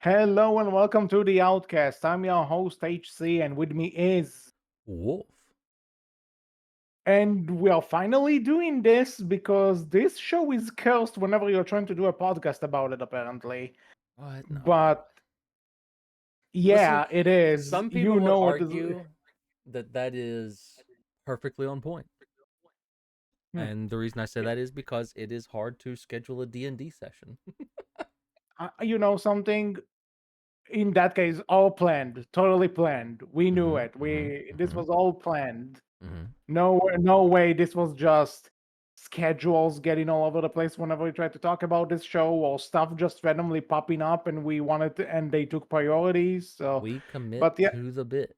Hello and welcome to the Outcast. I'm your host HC, and with me is. Wolf. And we are finally doing this because this show is cursed whenever you're trying to do a podcast about it, apparently. What? No. But Listen, yeah, it is. some You people would know what is. argue that that is perfectly on point. Hmm. And the reason I say that is because it is hard to schedule a D&D session. You know something? In that case, all planned, totally planned. We knew Mhm. it. Mhm. This Mhm. was all planned. Mhm. No way. This was just schedules getting all over the place whenever we tried to talk about this show, or stuff just randomly popping up, and we wanted to, and they took priorities. So, We commit but yeah, to the bit.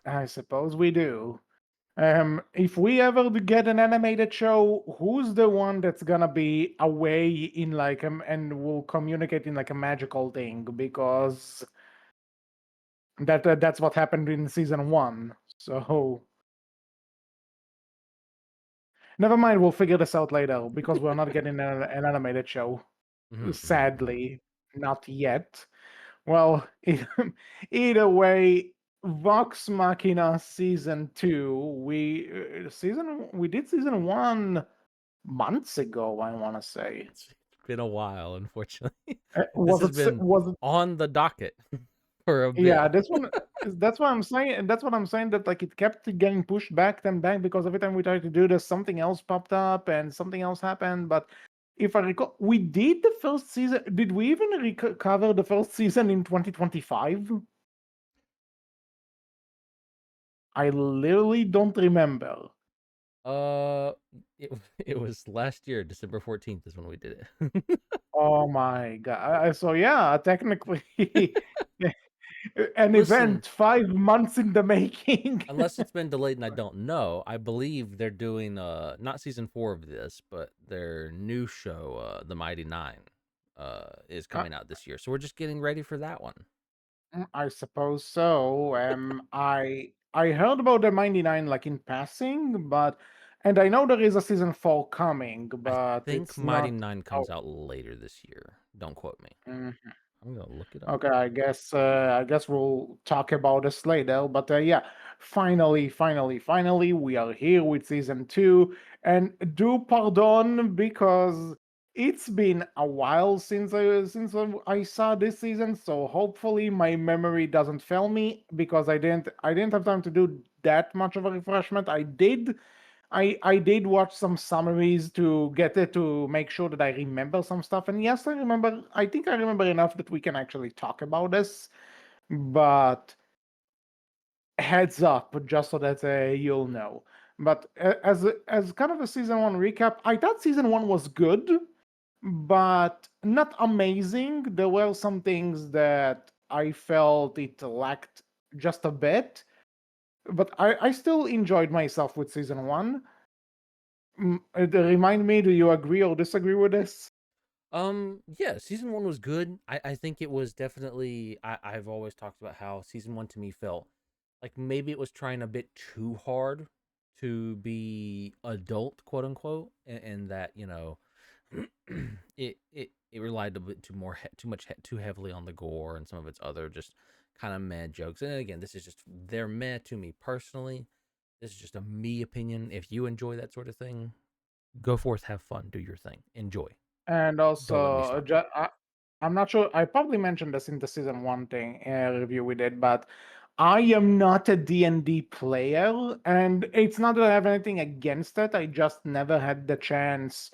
I suppose we do. If we ever get an animated show, who's the one that's gonna be away in like and will communicate in like a magical thing? Because that's what happened in season one. So never mind, we'll figure this out later because we're not getting an animated show. Mhm. Mhm. Mhm. Sadly, not yet. Well, either way, Vox Machina season two. We did season one months ago. I want to say. It's been a while, unfortunately. This Was has it? been Was it? on the docket for a Yeah, bit. this one. That's what I'm saying, and that's what I'm saying. That like it kept getting pushed back and back because every time we tried to do this, something else popped up and something else happened. But if I recall, we did the first season. Did we even cover the first season in 2025? I literally don't remember. Uh, it, it was last year, December 14th is when we did it. Oh my god! So yeah, technically, an Listen, event 5 months in the making. unless it's been delayed and I don't know, I believe they're doing not season 4 of this, but their new show, The Mighty Nine, is coming out this year. So we're just getting ready for that one. I suppose so. I heard about the 99 like in passing, but and I know there is a season four coming, I but think it's Mighty not Nine comes out. out later this year. Don't quote me. Mhm. I'm gonna look it up. Okay, I guess we'll talk about this later. But yeah, finally, we are here with season two. And do pardon because it's been a while since I saw this season. So hopefully my memory doesn't fail me because I didn't have time to do that much of a refreshment. I did watch some summaries to get it to make sure that I remember some stuff. And yes, I remember. I think I remember enough that we can actually talk about this. But heads up, just so that you'll know. But as kind of a season one recap, I thought season one was good, but not amazing. There were some things that I felt it lacked just a bit. But I still enjoyed myself with season one. Remind me, do you agree or disagree with this? Yeah, season 1 was good. I think it was definitely. I've always talked about how season 1 to me felt like maybe it was trying a bit too hard to be adult, quote unquote, and that it relied a bit too much too heavily on the gore and some of its other just kind of meh jokes. And again, this is just they're meh to me personally. This is just a me opinion. If you enjoy that sort of thing, go forth, have fun, do your thing, enjoy. And Don't let me also, stop you. I'm not sure. I probably mentioned this in the season one thing review we did, but I am not a D&D player, and it's not that I have anything against it. I just never had the chance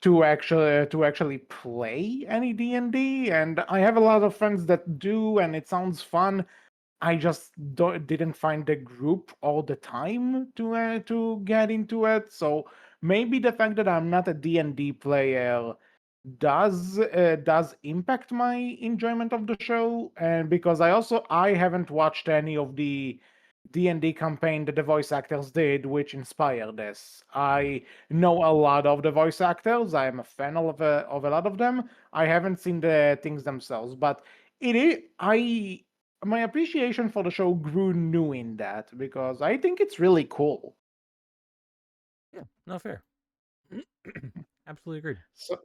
to actually play any D&D, and I have a lot of friends that do, and it sounds fun. I just didn't find the group all the time to get into it. So maybe the fact that I'm not a D&D player does impact my enjoyment of the show, and because I haven't watched any of the D&D campaign that the voice actors did, which inspired this. Mhm. I know a lot of the voice actors. I am a fan of a lot of them. I haven't seen the things themselves, but it is I my appreciation for the show grew new in that because I think it's really cool. Yeah, no fair. Absolutely agreed. So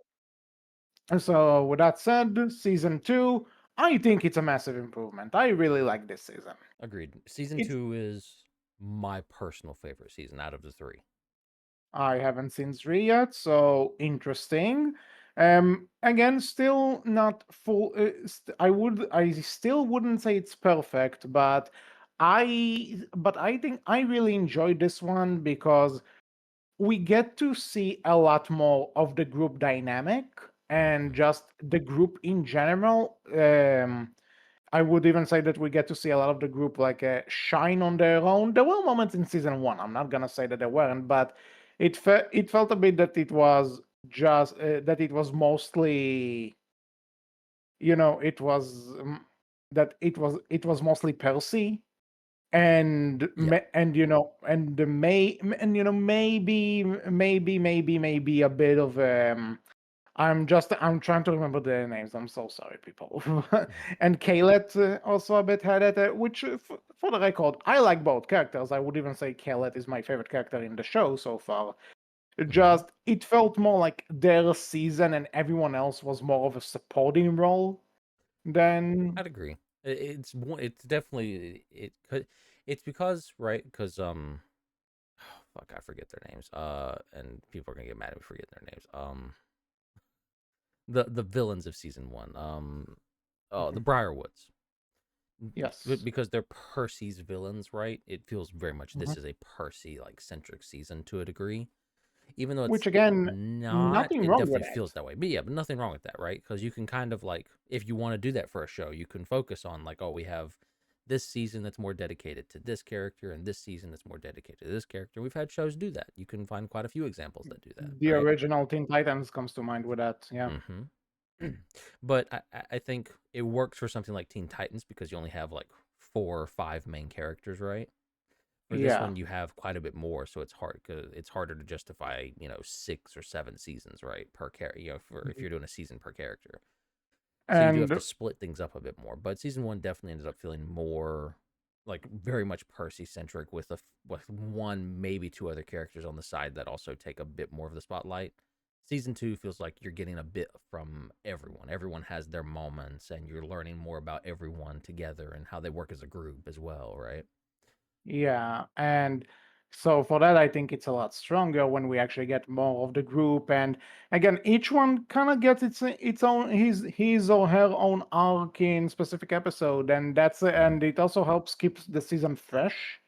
So with that said, season two, I think it's a massive improvement. I really like this season. Agreed. Season It's 2 is my personal favorite season out of the three. I haven't seen three yet, so interesting. Again, still not full. I still wouldn't say it's perfect, but I think I really enjoyed this one because we get to see a lot more of the group dynamic and Hmm. just the group in general. I would even say that we get to see a lot of the group like shine on their own. There were moments in season one. I'm not gonna say that there weren't, but it felt a bit that it was just that it was mostly, it was it was mostly Percy Yeah. and and the may and maybe a bit of I'm trying to remember their names. I'm so sorry, people. Mhm. And Kaylet also a bit had it, which, for the record, I like both characters. I would even say Kaylet is my favorite character in the show so far. Mhm. Just, it felt more like their season and everyone else was more of a supporting role than. I'd agree. It's definitely it could. It's because right because fuck, I forget their names. And people are gonna get mad at me for forgetting their names. The villains of season one. Oh, the Mhm. Briarwoods. Yes. Because they're Percy's villains, right? It feels very much Mhm. this is a Percy like centric season to a degree, even though Which, it's again, not. nothing It wrong with definitely it. feels that way. But yeah, but nothing wrong with that, right? Because you can kind of like, if you want to do that for a show, you can focus on like, oh, we have this season that's more dedicated to this character, and this season that's more dedicated to this character. We've had shows do that. You can find quite a few examples that do that, The right? original Teen Titans comes to mind with that. Yeah. Mm-hmm. But I think it works for something like Teen Titans because you only have like 4 or 5 main characters, right? For this Yeah. one, you have quite a bit more, so it's hard because it's harder to justify, 6 or 7 seasons, right, per character. For if Mhm. you're doing a season per character, so you do have And to split things up a bit more. But season one definitely ended up feeling more like very much Percy centric with one maybe two other characters on the side that also take a bit more of the spotlight. Season two feels like you're getting a bit from everyone. Everyone has their moments, and you're learning more about everyone together and how they work as a group as well, right? yeah, and so for that, I think it's a lot stronger when we actually get more of the group. And again, each one kind of gets its own his or her own arc in specific episode, and Hmm. and it also helps keep the season fresh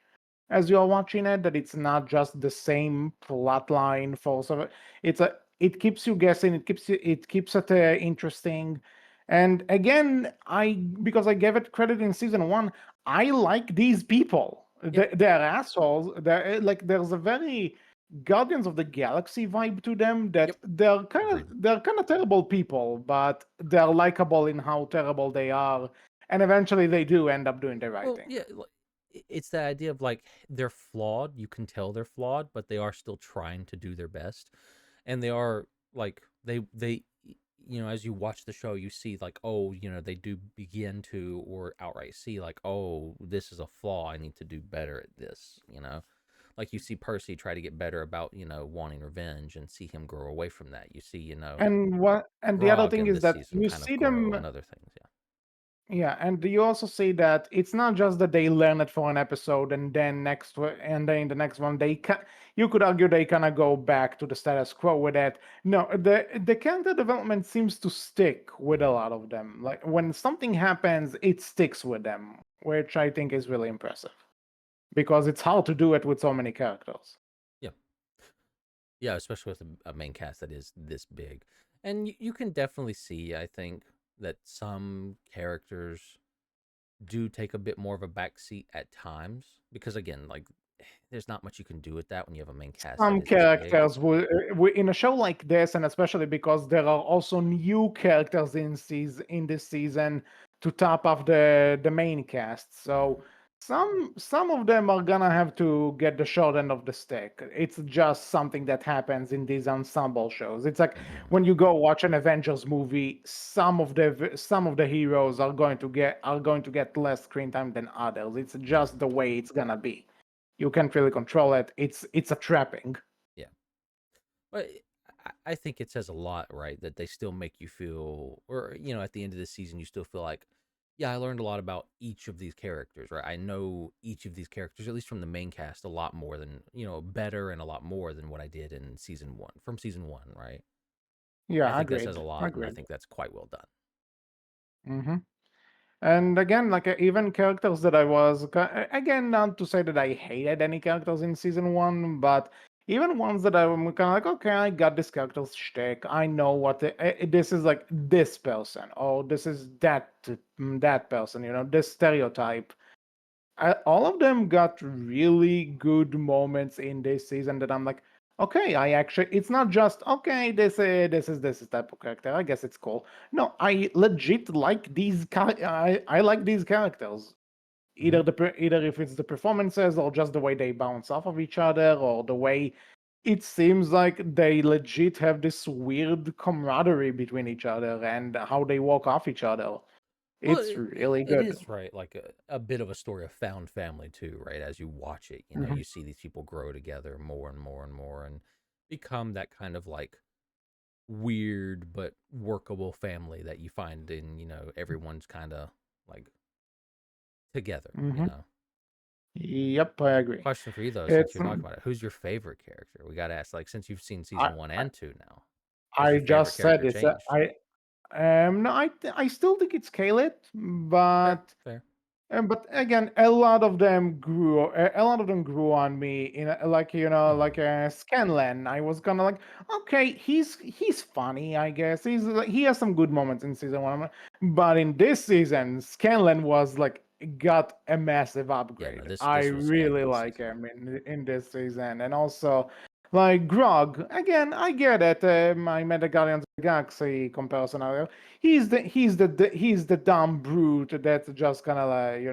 as you're watching it, that it's not just the same plot line for some. It keeps you guessing, it keeps it interesting. And again, I because I gave it credit in season one, I like these people. Yeah. They're assholes. Like, there's a very Guardians of the Galaxy vibe to them, that Yep. they're Agreed. they're kind of terrible people, but they're likable in how terrible they are, and eventually they do end up doing the right Well, thing. yeah, it's the idea of like they're flawed. You can tell they're flawed, but they are still trying to do their best, and they are like as you watch the show, you see like, oh, they do begin to or outright see like, oh, this is a flaw. I need to do better at this. Like you see Percy try to get better about wanting revenge and see him grow away from that. You see, And the other Grog thing in is this that season you kind of see grow them. and other things. Yeah. Yeah, and you also see that it's not just that they learn it for an episode and then and then in the next one you could argue they kind of go back to the status quo with that. No, the character development seems to stick with a Hmm. lot of them. Like, when something happens, it sticks with them, which I think is really impressive because it's hard to do it with so many characters. Yeah. Yeah, especially with a main cast that is this big. And you can definitely see, I think, that some characters do take a bit more of a backseat at times because, again, like, there's not much you can do with that when you have a main cast that Some is this big. characters in a show like this, and especially because there are also new characters in this season to top off the main cast. So Hmm. some of them are gonna have to get the short end of the stick. It's just something that happens in these ensemble shows. It's like Hmm. when you go watch an Avengers movie, some of the heroes are going to get less screen time than others. It's just Hmm. the way it's gonna be. You can't really control it. It's a trapping. Yeah. But I think it says a lot, right? That they still make you feel, or at the end of the season, you still feel like, yeah, I learned a lot about each of these characters, right? I know each of these characters, at least from the main cast, a lot more than better and a lot more than what I did in season one, right? I Yeah, think that says agreed. a lot, and I Agreed. think that's quite well done. Hmm. And again, even characters that again, not to say that I hated any characters in season one, but even ones that I'm kind of like, okay, I got this character's shtick. I know this is like this person, or this is that person. This stereotype. All of them got really good moments in this season that I'm like, okay, it's not just okay, this is type of character. I guess it's cool. No, I legit like I like these characters. Hmm. Either if it's the performances or just the way they bounce off of each other or the way it seems like they legit have this weird camaraderie between each other and how they walk off each other. Well, It's really it good. is right, like a bit of a story of found family too, right? As you watch it, Mhm. you see these people grow together more and more and more, and become that kind of like weird but workable family that you find in everyone's kind of like together. Mhm. Yep, I agree. Question for you though, since It's you're talking about it, who's your favorite character? We got to ask, like, since you've seen I season one and two now, has I your favorite just said character it's changed? no, I still think it's Khaled, Fair, but fair. again, a lot of them grew on me like Hmm. Scanlan. I was kind of like, okay, he's funny, I guess. He has some good moments in season one, but in this season, Scanlan was like got a massive Yeah, no, upgrade. this I this was really heavy like season. him in this season, and also like Grog. Again, I get it. I made a Guardians of the Galaxy comparison earlier. He's the dumb brute that's just kind of like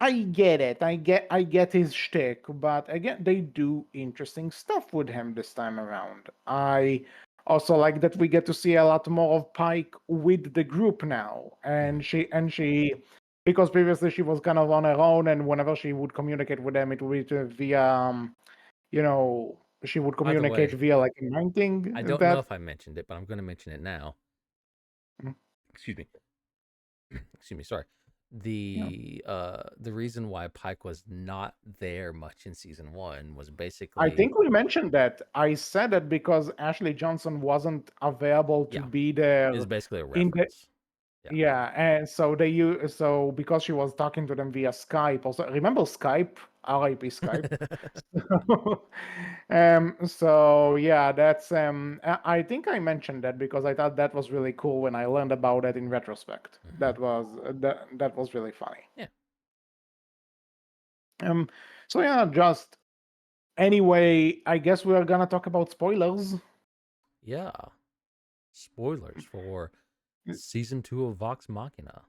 I get it. I get his shtick, but again, they do interesting stuff with him this time around. I also like that we get to see a lot more of Pike with the group now, Hmm. and she because previously she was kind of on her own, and whenever she would communicate with them, it would be via you know she would By the communicate way, via like a mind I thing don't know that. if I mentioned it, but I'm going to mention it now. Excuse me. Excuse me. Sorry. Yeah. The reason why Pike was not there much in season one was I basically, think we mentioned that. I said that because Ashley Johnson wasn't available to yeah, be it was there basically a in the reference. Yeah. yeah, and so because she was talking to them via Skype. Also, remember Skype? RIP Skype. So yeah, that's I think I mentioned that because I thought that was really cool when I learned about it in retrospect. Hmm. That was really funny. Yeah. Um, so yeah, just anyway, I guess we are gonna talk about spoilers. Yeah. Spoilers for season two of Vox Machina.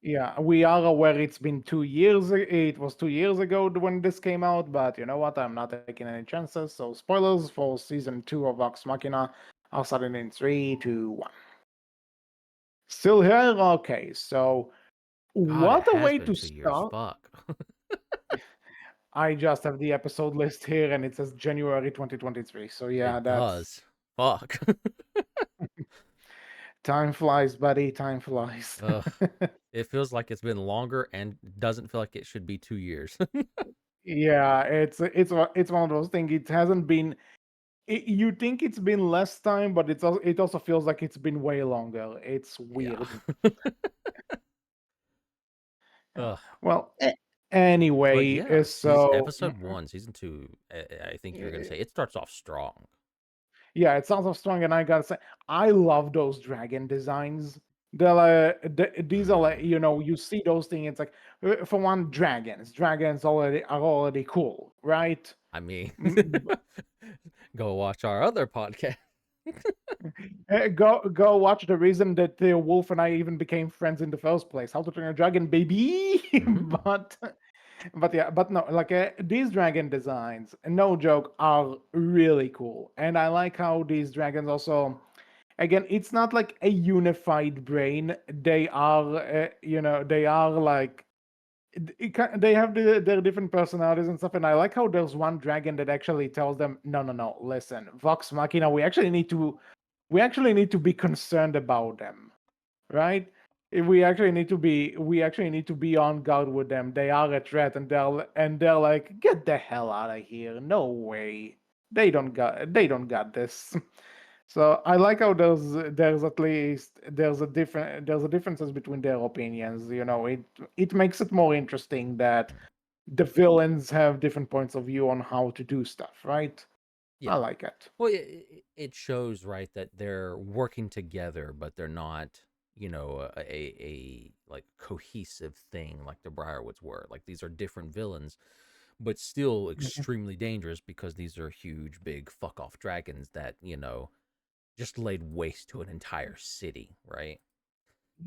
Yeah, we are aware it's been 2 years. It was 2 years ago when this came out, but you know what? I'm not taking any chances. So, spoilers for season 2 of Vox Machina are starting in 3, 2, 1. Still here? Okay, so God, it what a has way been to 2 years. start. Fuck. I just have the episode list here and it says January 2023. So, yeah, It that's does. Fuck. time flies, buddy. Time flies. Ugh. It feels like it's been longer and doesn't feel like it should be 2 years. Yeah, it's one of those things. It hasn't been you think it's been less time, but it also feels like it's been way longer. It's Yeah. weird. Yeah. Ugh. Well, But anyway, yeah, so episode one, season two, I think you're gonna eh, say it starts off strong. yeah, it sounds so strong, and I gotta say, I love those dragon designs. These are like Mm, you see those things. It's like for one, dragons are already cool, right? I mean, Mm, go watch our other podcast. Go watch the reason that the wolf and I even became friends in the first place. How to Train a Dragon, baby. Hmm. but yeah, but no, like these dragon designs, no joke, are really cool, and I like how these dragons also. Again, it's not like a unified brain. They are like they have their different personalities and stuff, and I like how there's one dragon that actually tells them, "No, no, no, listen, Vox Machina, we actually need to be concerned about them, right? We actually need to be on guard with them. They are a threat, and they're like, get the hell out of here. No way. They don't got this." So I like how there's at least there's a differences between their opinions. You know, it makes it more interesting that Mm. the villains have different points of view on how to do stuff, right? Yeah. I like it. Well, it shows, right, that they're working together, but they're not, a like cohesive thing like the Briarwoods were. Like these are different villains, but still Mhm. extremely dangerous because these are huge, big fuck off dragons that just laid waste to an entire city, right?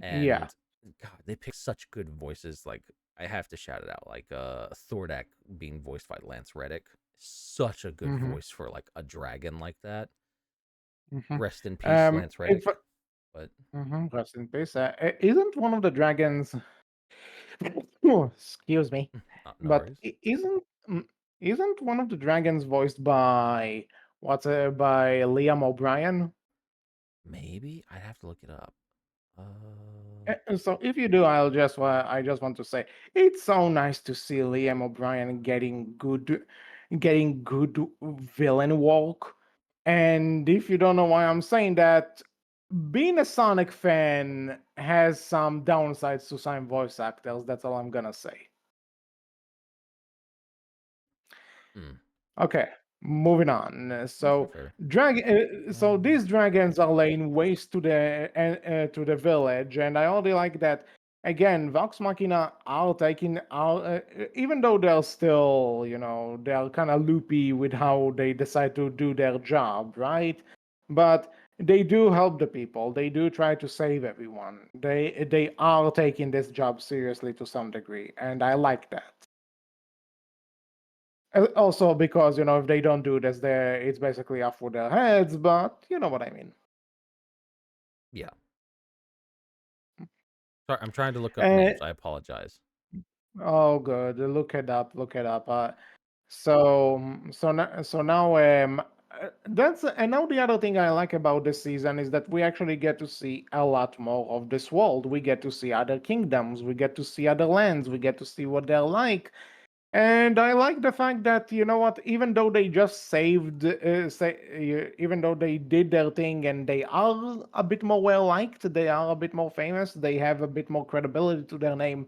Yeah. And God, they pick such good voices. Like I have to shout it out. Like Thordak being voiced by Lance Reddick, such a good Hmm. voice for like a dragon like that. Hmm. Rest in peace, Lance If Reddick. But rest in peace. Isn't one of the dragons? Oh, excuse me, no but worries. mm, isn't one of the dragons voiced by by Liam O'Brien? Maybe I'd have to look it up. So if you do, I just want to say it's so nice to see Liam O'Brien getting good villain work. And if you don't know why I'm saying that, being a Sonic fan has some downsides to some voice actors. That's all I'm gonna say. mm, Okay, moving on. fair, So fair. so Um, these dragons are laying waste to the village, and I already like that. Again, Vox Machina are taking out, even though they're still, you know, they're kind of loopy with how they decide to do their job, right? But they do help the people. They do try to save everyone. They are taking this job seriously to some degree, and I like that. Also, because you know, if they don't do this, there it's basically off with their heads. But you know what I mean. yeah. Sorry, I'm trying to look up Uh, names. I apologize. oh, good. Look it up. Look it up. So now that's and now the other thing I like about this season is that we actually get to see a lot more of this world. We get to see other kingdoms. We get to see other lands. We get to see what they're like. And I like the fact that you know what, even though they just even though they did their thing and they are a bit more well liked, they are a bit more famous, they have a bit more credibility to their name.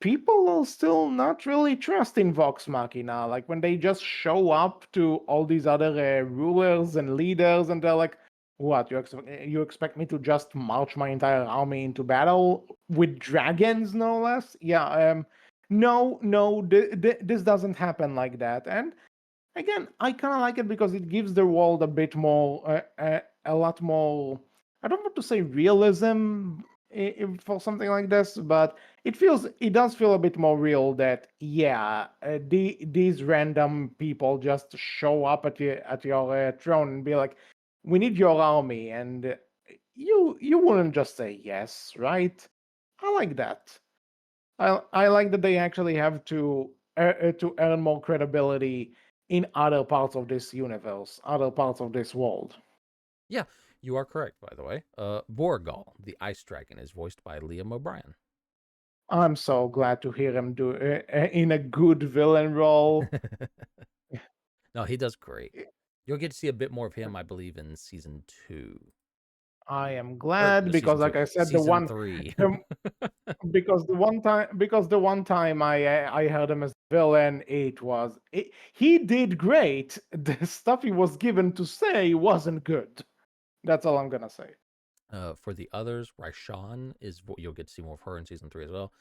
People are still not really trusting Vox Machina. Like when they just show up to all these other rulers and leaders, and they're like, "What you expect me to just march my entire army into battle with dragons, no less?" Yeah. No, no, this doesn't happen like that. And again, I kind of like it because it gives the world a bit more, a lot more. I don't want to say realism for something like this, but it does feel a bit more real. That yeah, these random people just show up at your throne and be like, "We need your army," and you wouldn't just say yes, right? I like that. I like that they actually have to earn more credibility in other parts of this universe, other parts of this world. Yeah, you are correct, by the way. Borgal, the ice dragon, is voiced by Liam O'Brien. I'm so glad to hear him do in a good villain role. No, he does great. You'll get to see a bit more of him, I believe, in season two. I am Or glad no, because, season two, like I said, season three. the because the one time I heard him as villain, he did great. The stuff he was given to say wasn't good. That's all I'm gonna say. For the others, Raishan you'll get to see more of her in season three as well.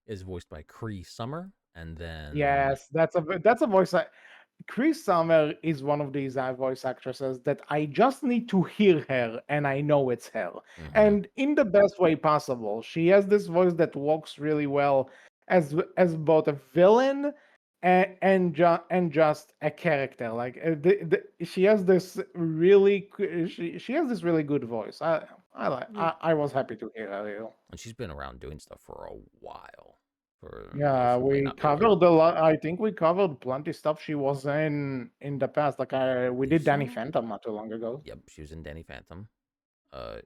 Is voiced by Cree Summer, and then Yes, that's a Chris Summer is one of these voice actresses that I just need to hear her and I know it's her. mhm, And in the best way possible. She has this voice that works really well as both a villain and just a character. Like she has this she has this really good voice. yeah, I was happy to hear her. and she's been around doing stuff for a while. for those Yeah, who may we not be aware. covered a lot. I think we covered plenty stuff she was in the past. Like I we believe did Danny so. Phantom not too long ago. Yep, she was in Danny Phantom. Uh,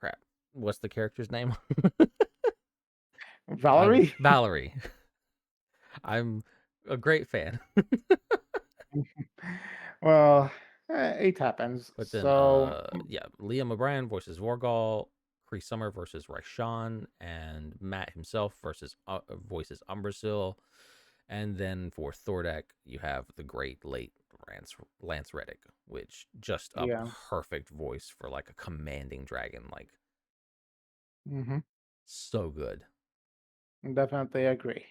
crap. What's the character's name? Valerie. Valerie. I'm a great fan. Well, it happens. But then, So yeah, Liam O'Brien voices Vorgal, Cree Summer versus Raishan, and Matt himself versus voices Umbrasil. And then for Thordak, you have the great late Lance Reddick, which just a yeah, perfect voice for like a commanding dragon, like hmm, so good. definitely agree.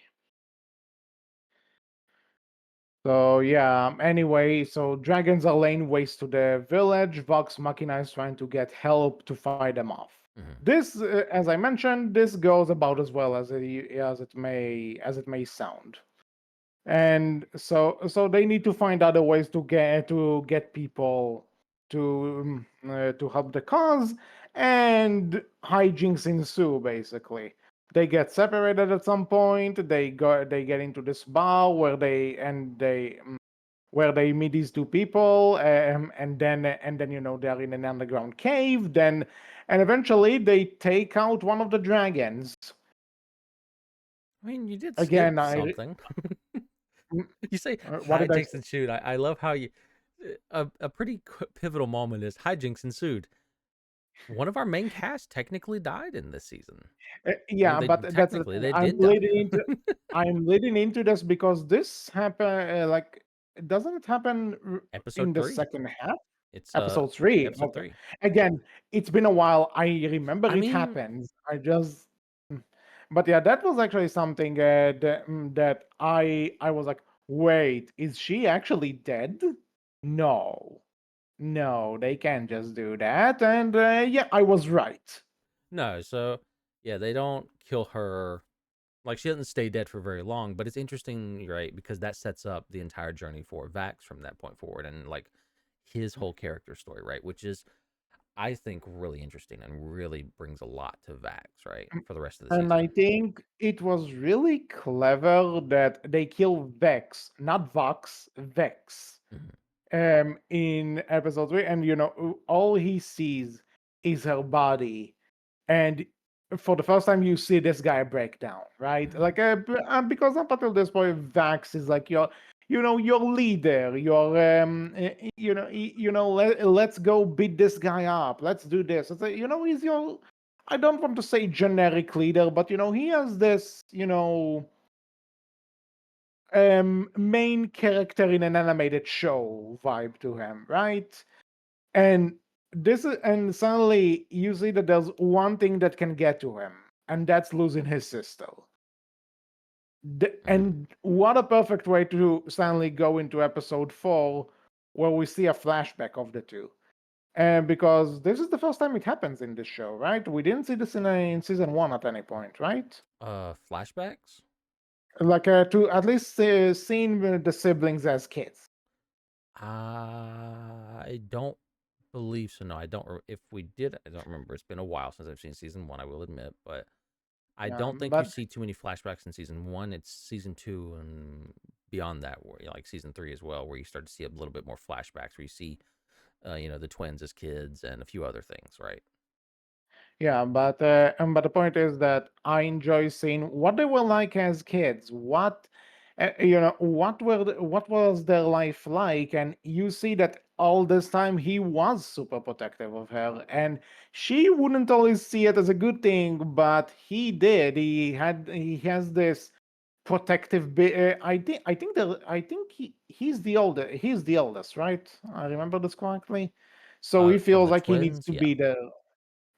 So yeah. Anyway, so dragons are laying waste to the village. Vox Machina is trying to get help to fight them off. Hmm. This, as I mentioned, this goes about as well as it may sound. And so they need to find other ways to get people to help the cause, and hijinks ensue. Basically, they get separated at some point. They get into this bar where they meet these two people, and then they're in an underground cave. Then and eventually they take out one of the dragons. I mean, you did skip Again, I something. mm, You say what did I hijinks ensued. I love how you. A pretty pivotal moment is hijinks ensued. One of our main cast technically died in this season. Well, Yeah, they but that's the technically thing. they did die. I'm leading into this because this happen like doesn't it happen in Episode the 3. second half? It's Episode yeah, three. episode Okay. 3. Again, it's been a while. I remember I it mean, happens. I just, mm. But yeah, that was actually something that I was like, wait, is she actually dead? No, no, they can't just do that. And yeah, I was right. no. So yeah, they don't kill her. Like she doesn't stay dead for very long, but it's interesting, right? Because that sets up the entire journey for Vax from that point forward, and like his whole character story, right? Which is, I think, really interesting and really brings a lot to Vax, right, for the rest of the And I season. think it was really clever that they kill Vex, not Vox, Vex, Mhm. in episode 3. And all he sees is her body. And for the first time, you see this guy break down, right? Mhm. Like, because up until this point, Vax is like your leader. Let's go beat this guy up. Let's do this. It's like, he's your. I don't want to say generic leader, but he has this, main character in an animated show vibe to him, right? And and suddenly you see that there's one thing that can get to him, and that's losing his sister. Mhm. And what a perfect way to suddenly go into episode 4, where we see a flashback of the two. And because this is the first time it happens in this show, right? We didn't see this in season 1 at any point, right? Flashbacks. Like to at least seeing the siblings as kids. I don't believe so. No, I don't. If we did, I don't remember. It's been a while since I've seen season 1. I will admit, but I don't think you But see too many flashbacks in season 1. It's season 2 and beyond that, where like season 3 as well, where you start to see a little bit more flashbacks, where you see, the twins as kids and a few other things, right? yeah, but the point is that I enjoy seeing what they were like as kids. What was their life like, and you see that all this time he was super protective of her, and she wouldn't always see it as a good thing, but he did. He has this protective. He's the oldest, right? I remember this correctly. So he Of feels the like he needs twins, to yeah. be the.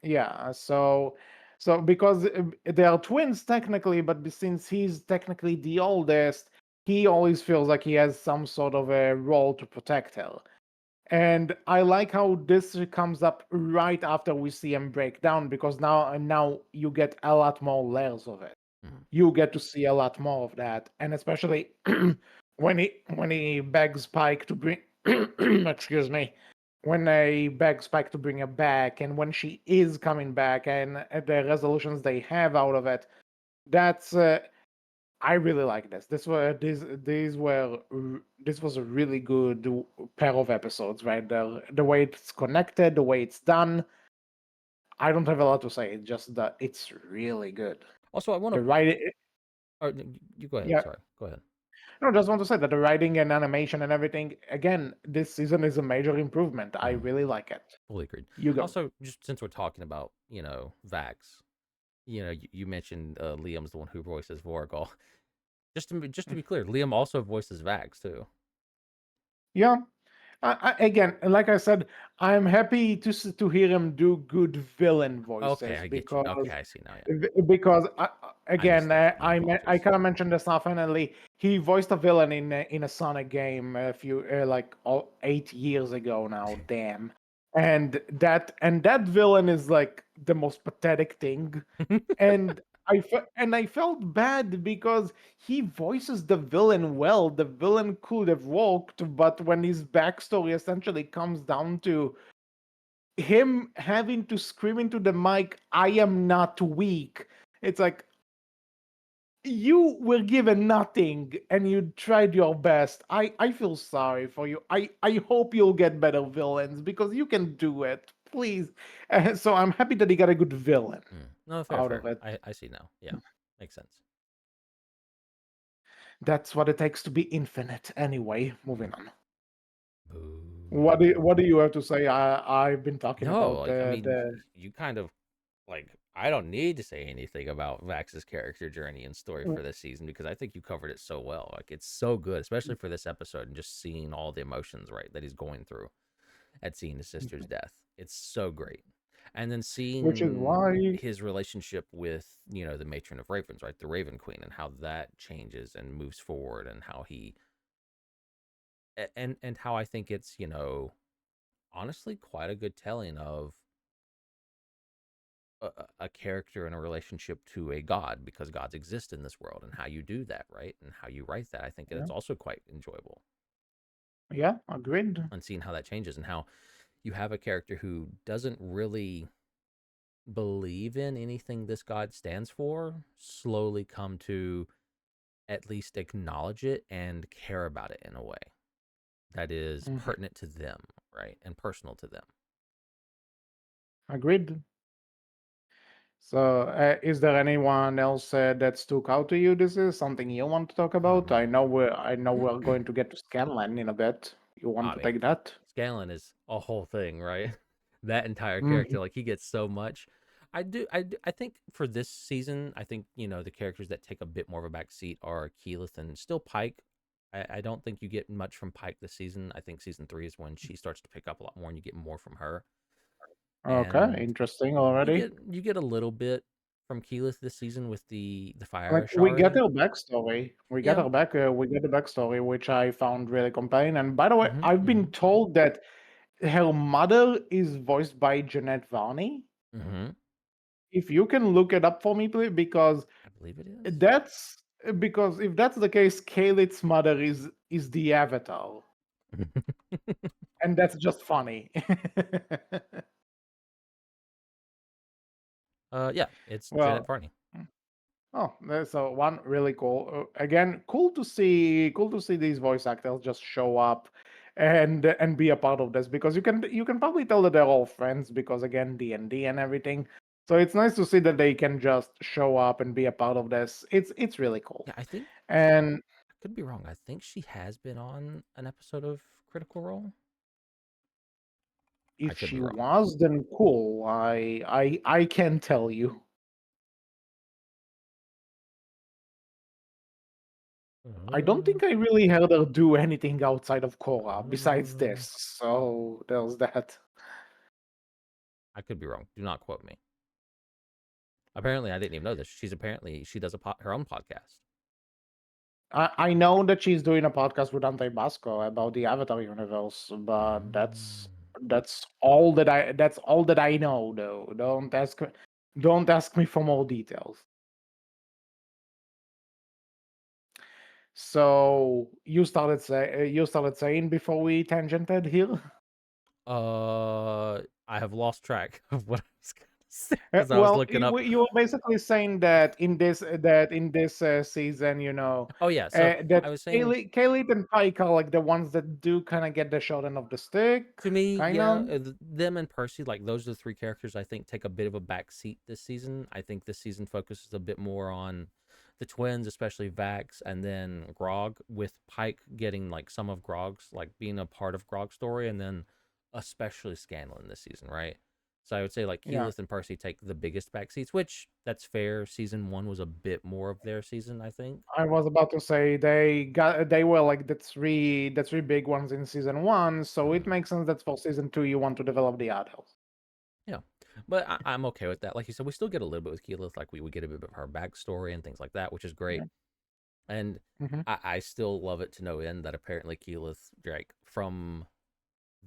Yeah, so because they are twins technically, but since he's technically the oldest, he always feels like he has some sort of a role to protect her. And I like how this comes up right after we see him break down, because now you get a lot more layers of it. Mhm. You get to see a lot more of that, and especially when he begs Spike to bring excuse me, when they beg Spike to bring her back, and when she is coming back, and the resolutions they have out of it. That's I really like this. This was a really good pair of episodes, right there. The way it's connected, the way it's done. I don't have a lot to say. It's just that it's really good. Also, I want The to. writing, Or you go ahead. yeah. Sorry, go ahead. No, just want to say that the writing and animation and everything, again, this season is a major improvement. I Mhm. really like it. Fully agreed. You go. Also, just since we're talking about Vax, you mentioned Liam's the one who voices Vorgal. Just to be clear, Liam also voices Vax too. Yeah. Again, like I said, I'm happy to hear him do good villain Okay, voices I get you. Okay, I see now. Yeah, because I missed again, that. My I apologies. kind of mentioned this finally. He voiced a villain in a Sonic game a few 8 years ago now. Damn, and that villain is like the most pathetic thing, and I felt bad because he voices the villain well. The villain could have worked, but when his backstory essentially comes down to him having to scream into the mic, "I am not weak," it's like you were given nothing and you tried your best. I feel sorry for you. I hope you'll get better villains because you can do it. Please. So I'm happy that he got a good villain No, fair, out of fair. it. I see now. Yeah, makes sense. That's what it takes to be infinite. Anyway, Mm. moving on. Boo. What do you have to say? I've been talking No, about like I mean, the you kind of like I don't need to say anything about Vax's character journey and story for this season because I think you covered it so well. Like it's so good, especially for this episode and just seeing all the emotions right that he's going through at seeing his sister's death. It's so great. And then which is seeing why his relationship with, the matron of ravens, right? The Raven Queen and how that changes and moves forward and how he and how I think it's, honestly quite a good telling of a character in a relationship to a god because gods exist in this world and how you do that, right? And how you write that. I think yeah, it's also quite enjoyable yeah, agreed. and seeing how that changes and how you have a character who doesn't really believe in anything this god stands for slowly come to at least acknowledge it and care about it in a way that is Mhm. pertinent to them, right? And personal to them. Agreed. So, is there anyone else that stuck out to you? This is something you want to talk Oh about. man. I know we're going to get to Scanlan in a bit. You want I to mean, take that? Scanlan is a whole thing, right? That entire Mhm. character, like he gets so much. I think for this season, I think the characters that take a bit more of a back seat are Keyleth and still Pike. I don't think you get much from Pike this season. I think season 3 is when she starts to pick up a lot more, and you get more from her. Okay, And interesting you already. get a little bit from Keyleth this season with the fire Like we get Ashari. her backstory. Yeah. We get the backstory, which I found really compelling. And by the way, Mm-hmm. I've been Mm-hmm. told that her mother is voiced by Jeanette Varney. Mm-hmm. If you can look it up for me, please, I believe it is. that's because if that's the case, Kayleig's mother is the Avatar, and that's just funny. Yeah, it's Janet Well, Varney. oh, there's one really cool. Again, cool to see these voice actors just show up and be a part of this because you can probably tell that they're all friends because again D&D and everything. So it's nice to see that they can just show up and be a part of this. It's really cool. Yeah, I think And I could be wrong. I think she has been on an episode of Critical Role. I if could she be wrong. was, then cool. I can tell you. I don't Uh, think I really heard her do anything outside of Korra besides uh, this. So there's that. I could be wrong. Do not quote me. Apparently, I didn't even know this. She does her own podcast. I know that she's doing a podcast with Ante Basco about the Avatar universe, but Mm. that's all that I know though. Don't ask me for more details. So you started saying before we tangented here. I have lost track of what I was gonna because I was Well, looking up. you were basically saying that in this season, Oh yeah, so that I was saying Kaylee and Pike are like the ones that do kind of get the short end of the stick, to me, kind yeah, of. them and Percy, like those are the three characters I think take a bit of a back seat this season. I think this season focuses a bit more on the twins, especially Vax, and then Grog, with Pike getting like some of Grog's, like being a part of Grog's story, and then especially Scanlan this season, right? So I would say like Yeah, Keyleth and Percy take the biggest back seats, which that's fair. Season one was a bit more of their season, I think. I was about to say they were like the three big ones in season one, so it Mhm. makes sense that for season two you want to develop the adults. Yeah, but I'm okay with that. Like you said, we still get a little bit with Keyleth, like we would get a bit of her backstory and things like that, which is great. Yeah. And Hmm. I still love it to no end that apparently Keyleth Drake from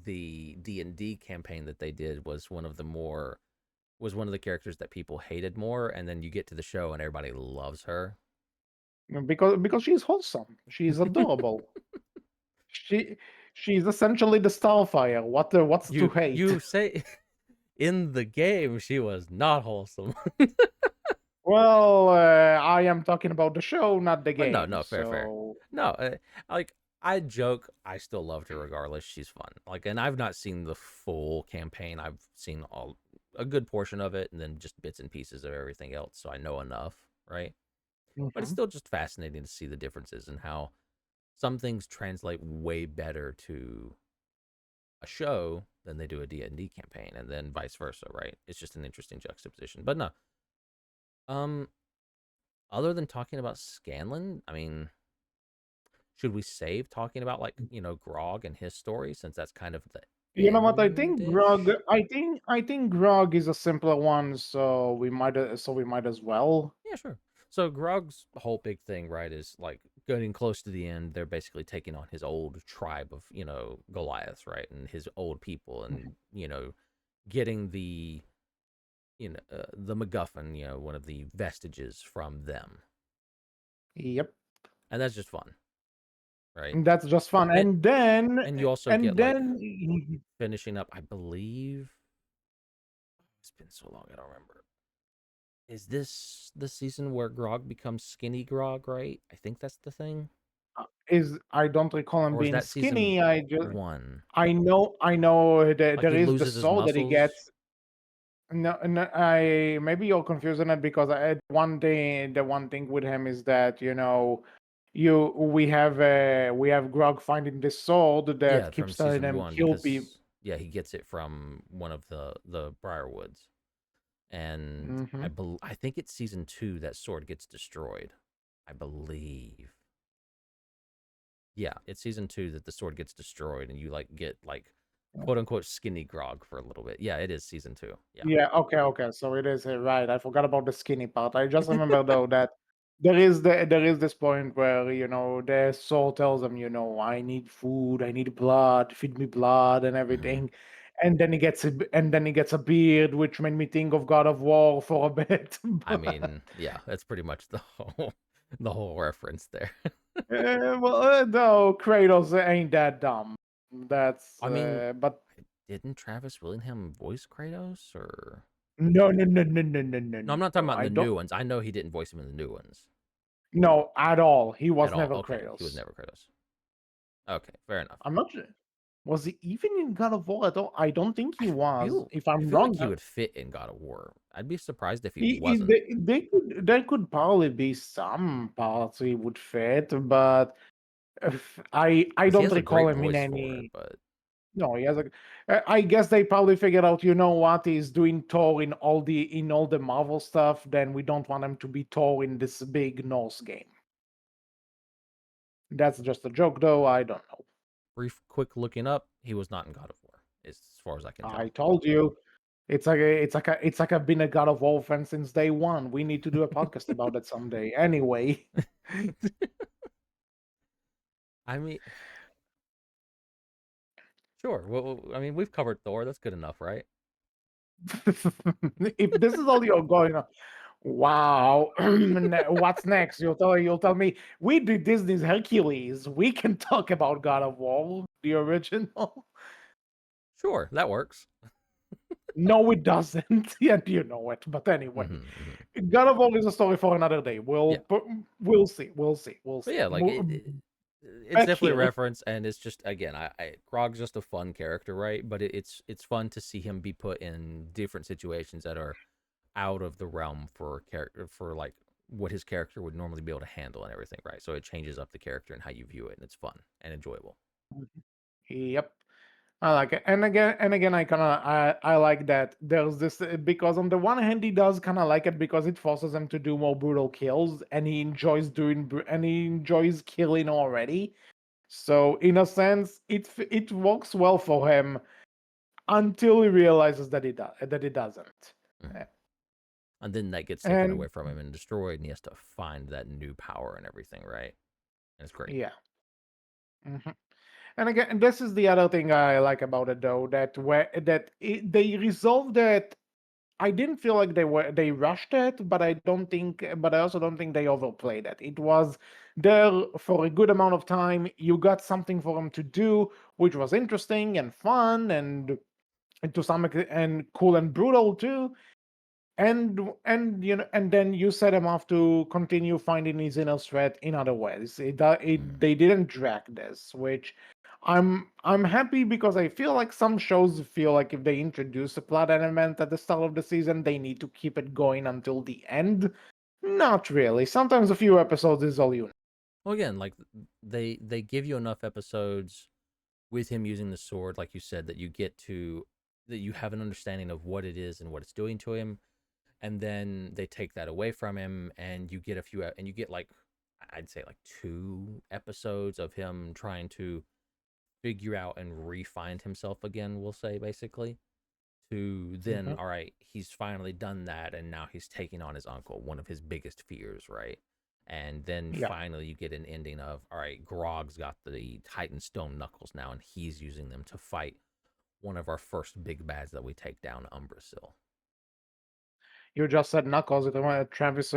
the D&D campaign that they did was one of the characters that people hated more, and then you get to the show and everybody loves her. Because she's wholesome, she's adorable. She she's essentially the Starfire. What's to hate? You say in the game she was not wholesome. Well, I am talking about the show, not the But no, game. no, fair. So No, like I joke, I still loved her regardless. She's fun. Like, and I've not seen the full campaign. I've seen all a good portion of it, and then just bits and pieces of everything else, so I know enough, right? But it's mhm. still just fascinating to see the differences and how some things translate way better to a show than they do a D&D campaign, and then vice versa, right? It's just an interesting juxtaposition. But no, um, other than talking about Scanlan, I mean, should we save talking about like Grog and his story since that's kind of the You know what? end ish? I think Grog is a simpler one, so we might as well. Yeah, sure. So Grog's whole big thing, right, is like getting close to the end. They're basically taking on his old tribe of Goliath, right, and his old people, Mhm. and getting the MacGuffin, one of the vestiges from them, Yep, and that's just fun, right? that's just fun. And and you also And get like then finishing up. I believe it's been so long, I don't remember. Is this the season where Grog becomes skinny Grog, right? I think that's the thing. is I don't recall him Or is being that season skinny. one? I know that Like there he is the loses his sword that he muscles? gets. No, no, I maybe you're confusing it because the one thing with him is that we have Grog finding this sword Yeah, that from keeps telling season him one kill people. because yeah, he gets it from one of the Briarwoods. And Hmm. I think it's season two that sword gets destroyed. I believe. Yeah, it's season two that the sword gets destroyed and you like get like quote unquote skinny Grog for a little bit. Yeah, it is season two. Yeah. Yeah, okay. So it is right. I forgot about the skinny part. I just remember though that there is this point where the soul tells him, I need food, I need blood, feed me blood and Hmm. everything. And then he gets a beard, which made me think of God of War for a bit. I mean, yeah, that's pretty much the whole the whole reference there. Well, no, Kratos ain't that dumb. That's I mean, but didn't Travis Willingham voice Kratos or no? I'm not talking no. about in I the don't. new ones. I know he didn't voice him in the new ones No, at all. He at was all. never Okay, he was Kratos. never Kratos. Okay, fair enough. I'm not sure. Was he even in God of War at all? I don't think he was. If I I'm feel like wrong, he would fit in God of War. I'd be surprised if he he wasn't they could there could probably be some parts he would fit, but I because he don't has a recall great him in voice for it. any. But No, he has a. I guess they probably figured out. You know what? He's doing Thor in all the Marvel stuff. Then we don't want him to be Thor in this big Norse game. That's just a joke, though. I don't know. brief, quick looking up, he was not in God of War, as far as I can I tell. told you. It's like I've been a God of War fan since day one. We need to do a podcast about it someday. Anyway, I mean, sure. Well, I mean, we've covered Thor. That's good enough, right? if this is all you're going on, wow. What's next? You'll tell me we did Disney's Hercules. We can talk about God of War, the original. Sure, that works. No, it doesn't. Yeah, you know it. But anyway, Hmm. God of War is a story for another day. Yeah, We'll see. We'll see. We'll but see. yeah, like it's Back definitely a here. reference, and it's just again, Grog's just a fun character, right? But it's fun to see him be put in different situations that are out of the realm for character for like what his character would normally be able to handle and everything, right? So it changes up the character and how you view it, and it's fun and enjoyable. Yep. I like it, and again, I like that. There's this because on the one hand, he does kind of like it because it forces him to do more brutal kills, and he enjoys and he enjoys killing already. So in a sense, it works well for him until he realizes that it doesn't. Mhm. Eh, And then that gets taken away And from him and destroyed, and he has to find that new power and everything, right? And it's great. yeah. Mhm. And again, this is the other thing I like about it, though, they resolved it. I didn't feel like they rushed it, but I also don't think they overplayed it. It was there for a good amount of time. You got something for them to do, which was interesting and fun, and to some extent, and cool and brutal too. And then you set him off to continue finding his inner threat in other ways. Mhm. They didn't drag this, which I'm happy because I feel like some shows feel like if they introduce a plot element at the start of the season, they need to keep it going until the end. Not really. Sometimes a few episodes is all you need. Well, again, like they give you enough episodes with him using the sword, like you said, that you get to that you have an understanding of what it is and what it's doing to him, and then they take that away from him, and you get and you get like I'd say like 2 episodes of him trying to figure out and re-find himself again. We'll say basically to then Mhm. all right, he's finally done that, and now he's taking on his uncle, one of his biggest fears, right? And then Yeah. finally you get an ending of all right, Grog's got the Titan stone knuckles now, and he's using them to fight one of our first big bads that we take down, Umbrasil. You just said Knuckles. Travis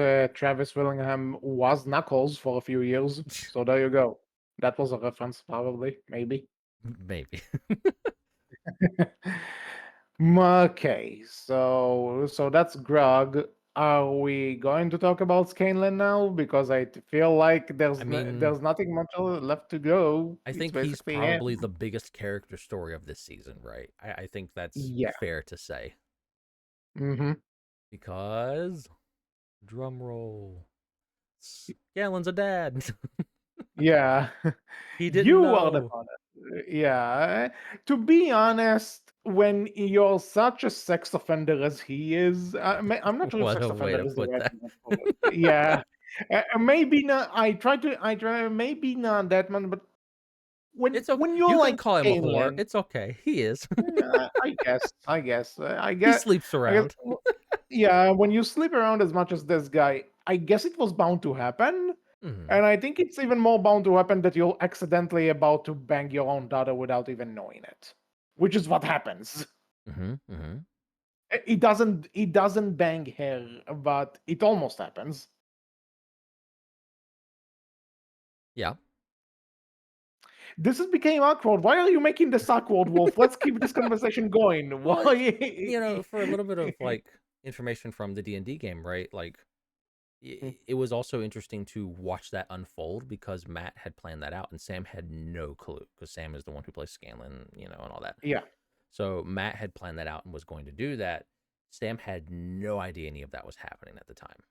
Willingham was Knuckles for a few years. So there you go. That was a reference, probably, maybe. Maybe. Okay, so that's Grog. Are we going to talk about Scanlan now? Because feel like I mean, there's nothing much left to go. I It's think he's basically him. probably the biggest character story of this season, right? I think that's Yeah. fair to say Mm-hmm. because drum roll, Galen's a dad. Yeah. He didn't You are the know. father. Yeah. To be honest, when you're such a sex offender as he is, I'm not sure if What sex a way offender to is the put right that. word for it. Yeah. Maybe not. I try, maybe not that one, but It's okay. when You you're can like call him a whore. Scanlan, It's okay. He is. He sleeps I guess, around. yeah, when you sleep around as much as this guy, I guess it was bound to happen. Hmm. And I think it's even more bound to happen that you're accidentally about to bang your own daughter without even knowing it, which is what happens. Hmm. Hmm. It doesn't bang her, but it almost happens. Yeah. This has became awkward. Why are you making this awkward, Wolf? Let's keep this conversation going. Well, Why? for a little bit of like information from the D&D game, right? Like it was also interesting to watch that unfold because Matt had planned that out and Sam had no clue because Sam is the one who plays Scanlan, and all that. Yeah. So Matt had planned that out and was going to do that. Sam had no idea any of that was happening at the time.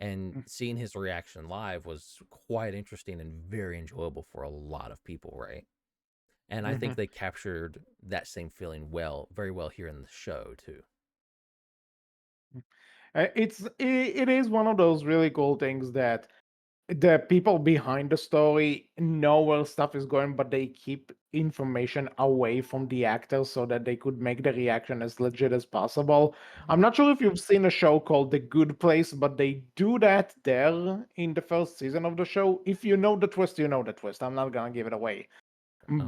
And seeing his reaction live was quite interesting and very enjoyable for a lot of people, right? And I think Mhm. they captured that same feeling very well here in the show too. It is one of those really cool things that the people behind the story know where stuff is going, but they keep information away from the actors so that they could make the reaction as legit as possible. I'm Mhm. not sure if you've seen a show called The Good Place, but they do that there in the first season of the show. If you know the twist, you know the twist. I'm not gonna give it away, Okay.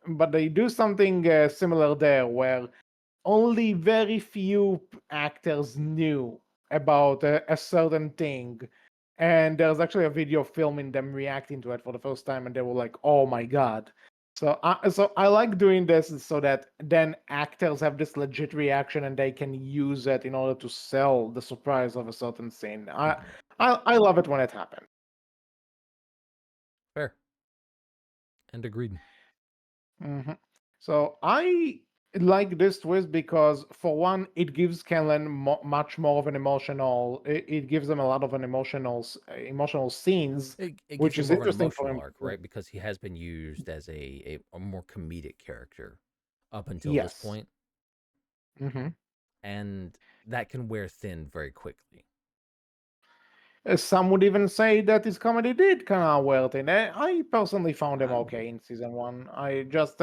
but they do something similar there where only very few actors knew about a certain thing. And there's actually a video filming them reacting to it for the first time, and they were like, "Oh my god!" So I like doing this so that then actors have this legit reaction and they can use it in order to sell the surprise of a certain scene. Mhm. I love it when it happens. Fair and agreed. hmm So I like this twist because, for one, it gives Kenlan much more of an emotional. It gives him a lot of an emotional scenes, It gives which him is more of an interesting for emotional him. arc, right? Because he has been used as a more comedic character up until this Yes. point, hmm and that can wear thin very quickly. Some would even say that his comedy did kind of wear thin. I personally found him I okay in season one. I guess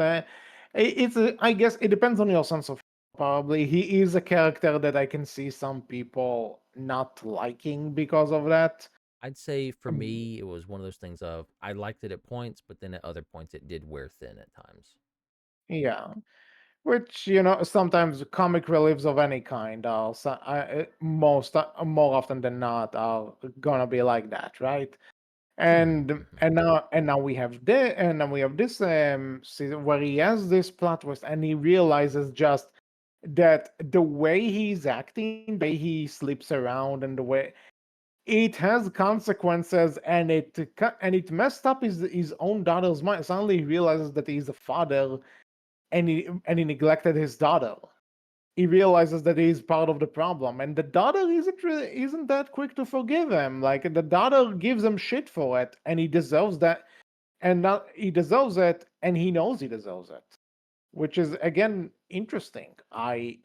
it depends on your sense of probably. He is a character that I can see some people not liking because of that. I'd say for Um, me, it was one of those things of I liked it at points, but then at other points it did wear thin at times. Yeah, which sometimes comic reliefs of any kind are more often than not are gonna be like that, right? Hmm. and Hmm. and now we have this season where he has this plot twist and he realizes just that the way he's acting, the way he sleeps around, and the way it has consequences, and it messed up his own daughter's mind. Suddenly he realizes that he's a father, and he neglected his daughter. He realizes that he's part of the problem, and the daughter isn't that quick to forgive him. Like, the daughter gives him shit for it, and he deserves that, and not he deserves it, and he knows he deserves it, which is again interesting. I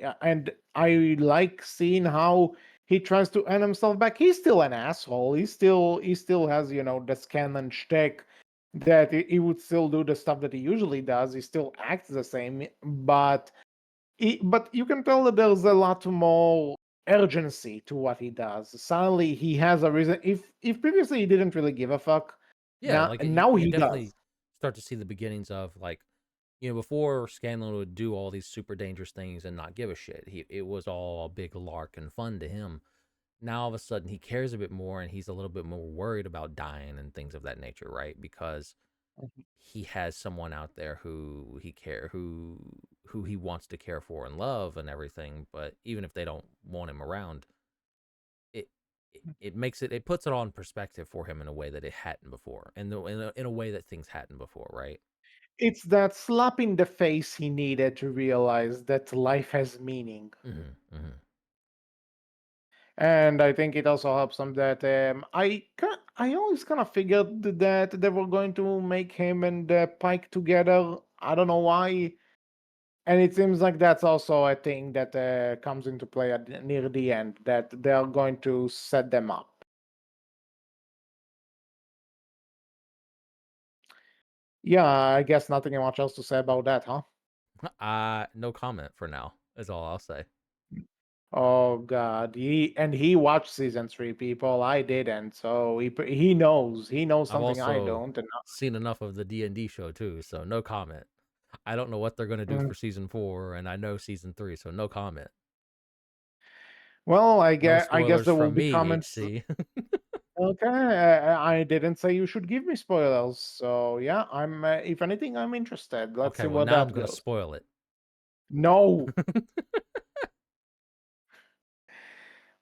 like seeing how he tries to earn himself back. He's still an asshole. He still has the Scanlan shtick that he would still do the stuff that he usually does. He still acts the same, but you can tell that there's a lot more urgency to what he does. Suddenly, he has a reason. If previously he didn't really give a fuck, Yeah, now like now you he definitely does. start to see the beginnings of like before Scanlon would do all these super dangerous things and not give a shit. It was all a big lark and fun to him. Now all of a sudden he cares a bit more and he's a little bit more worried about dying and things of that nature, right? Because he has someone out there who he wants to care for and love and everything, but even if they don't want him around, it it makes it puts it all in perspective for him in a way that it hadn't before, and in a way that things hadn't before, right? It's that slap in the face he needed to realize that life has meaning. Hmm. Hmm. And I think it also helps him that I always kind of figured that they were going to make him and Pike together. I don't know why, and it seems like that's also a thing that comes into play near the end, that they are going to set them up. Yeah, I guess nothing much else to say about that, huh? No comment for now. Is all I'll say. Oh God, he watched season three. People, I didn't, so he knows I've something I also don't, and seen enough of the D&D show too, so no comment. I don't know what they're gonna do Mm. for season 4, and I know season 3, so no comment. Well, No I guess spoilers there will from be me, comments. HC. Okay, I didn't say you should give me spoilers, so yeah, I'm. If anything, I'm interested. Let's Okay, see well where now I'm that gonna goes. spoil it. No,